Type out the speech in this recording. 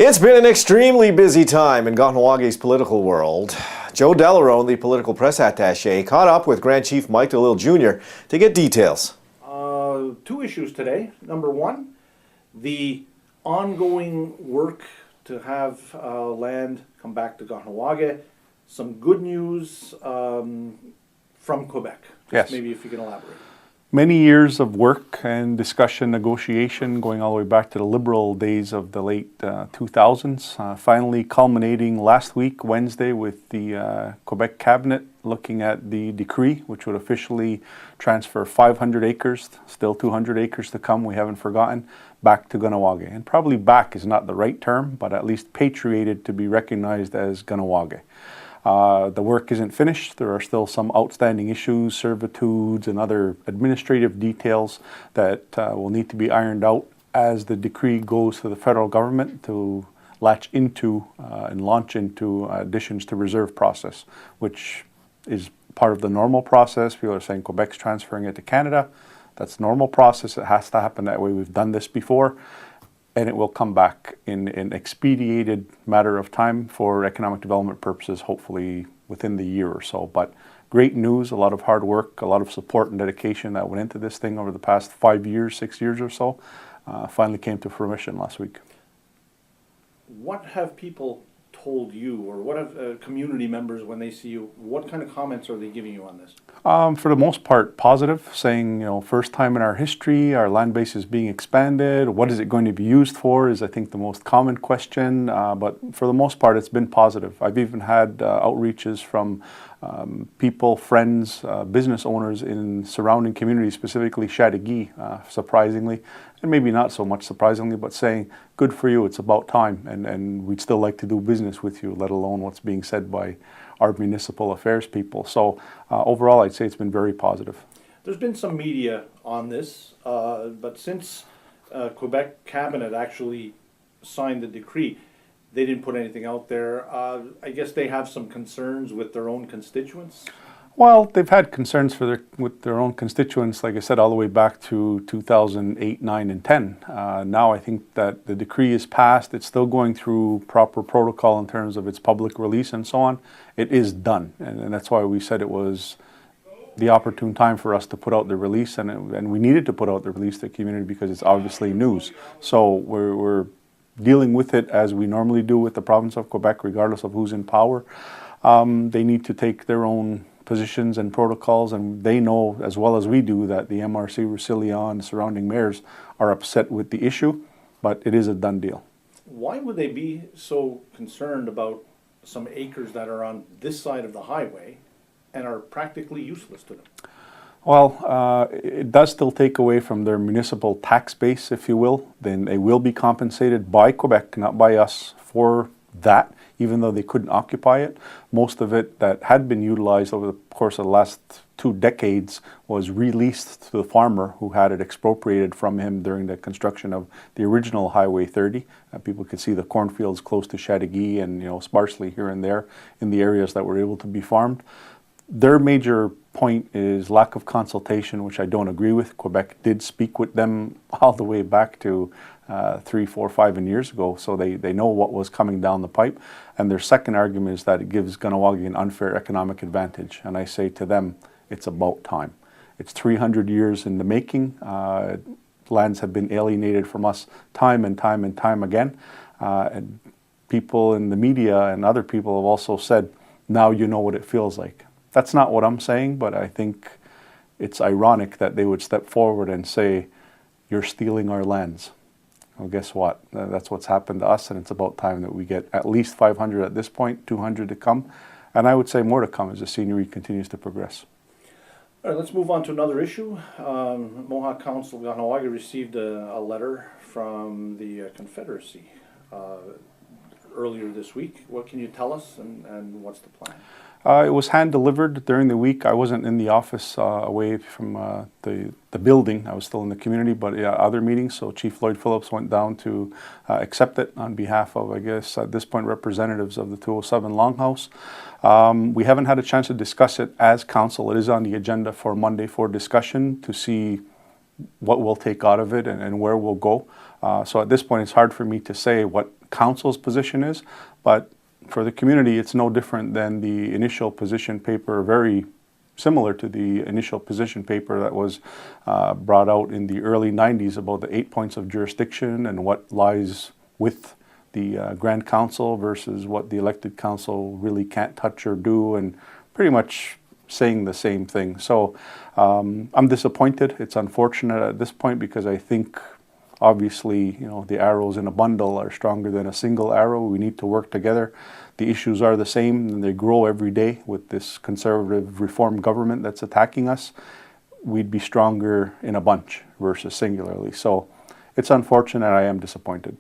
It's been an extremely busy time in Kahnawak's political world. Joe Delaronde, the political press attaché, caught up with Grand Chief Mike Delisle Jr. to get details. Two issues today. Number one, the ongoing work to have land come back to Kahnawake. Some good news from Quebec. Yes. Maybe if you can elaborate. Many years of work and discussion, negotiation, going all the way back to the Liberal days of the late 2000s, finally culminating last week, Wednesday, with the Quebec Cabinet looking at the decree, which would officially transfer 500 acres, still 200 acres to come, we haven't forgotten, back to Kahnawake. And probably back is not the right term, but at least patriated to be recognized as Kahnawake. The work isn't finished. There are still some outstanding issues, servitudes, and other administrative details that will need to be ironed out as the decree goes to the federal government to latch into and launch into additions to reserve process, which is part of the normal process. People are saying Quebec's transferring it to Canada. That's normal process. It has to happen that way. We've done this before. And it will come back in an expedited matter of time for economic development purposes, hopefully within the year or so. But great news, a lot of hard work, a lot of support and dedication that went into this thing over the past 5 years, 6 years or so, finally came to fruition last week. What have people told you, or what have community members, when they see you, what kind of comments are they giving you on this? For the most part, positive, saying, you know, first time in our history, our land base is being expanded. What is it going to be used for is, I think, the most common question. But for the most part, it's been positive. I've even had outreaches from people, friends, business owners in surrounding communities, specifically Chateauguay, surprisingly, and maybe not so much surprisingly, but saying, good for you, it's about time, and we'd still like to do business with you, let alone what's being said by our municipal affairs people. So overall, I'd say it's been very positive. There's been some media on this, but since Quebec Cabinet actually signed the decree, they didn't put anything out there. I guess they have some concerns with their own constituents. Well, they've had concerns with their own constituents, like I said, all the way back to 2008, 9, and 10. Now I think that the decree is passed. It's still going through proper protocol in terms of its public release and so on. It is done, and that's why we said it was the opportune time for us to put out the release, and we needed to put out the release to the community because it's obviously news. So we're dealing with it as we normally do with the province of Quebec, regardless of who's in power. They need to take their own positions and protocols, and they know as well as we do that the MRC, Roussillon, and surrounding mayors are upset with the issue, but it is a done deal. Why would they be so concerned about some acres that are on this side of the highway and are practically useless to them? Well, it does still take away from their municipal tax base, if you will. Then they will be compensated by Quebec, not by us, for that, even though they couldn't occupy it. Most of it that had been utilized over the course of the last 2 decades was released to the farmer who had it expropriated from him during the construction of the original Highway 30. People could see the cornfields close to Chateauguay and, you know, sparsely here and there in the areas that were able to be farmed. Their major point is lack of consultation, which I don't agree with. Quebec did speak with them all the way back to 3, 4, 5 years ago, so they know what was coming down the pipe. And their second argument is that it gives Kahnawake an unfair economic advantage. And I say to them, it's about time. It's 300 years in the making. Lands have been alienated from us time and time and time again. And people in the media and other people have also said, now you know what it feels like. That's not what I'm saying, but I think it's ironic that they would step forward and say, you're stealing our lands. Well, guess what? That's what's happened to us, and it's about time that we get at least 500 at this point, 200 to come, and I would say more to come as the scenery continues to progress. All right, let's move on to another issue. Mohawk Council Kahnawake received a letter from the Confederacy earlier this week. What can you tell us, and what's the plan? It was hand-delivered during the week. I wasn't in the office away from the building. I was still in the community, but other meetings. So Chief Lloyd Phillips went down to accept it on behalf of, I guess, at this point, representatives of the 207 Longhouse. We haven't had a chance to discuss it as council. It is on the agenda for Monday for discussion to see what we'll take out of it and where we'll go. So at this point, it's hard for me to say what council's position is, but for the community, it's no different than the initial position paper, very similar to the initial position paper that was brought out in the early 90s about the 8 points of jurisdiction and what lies with the Grand Council versus what the elected council really can't touch or do, and pretty much saying the same thing. So I'm disappointed. It's unfortunate at this point because I think obviously, the arrows in a bundle are stronger than a single arrow. We need to work together. The issues are the same and they grow every day with this conservative reform government that's attacking us. We'd be stronger in a bunch versus singularly. So it's unfortunate. I am disappointed.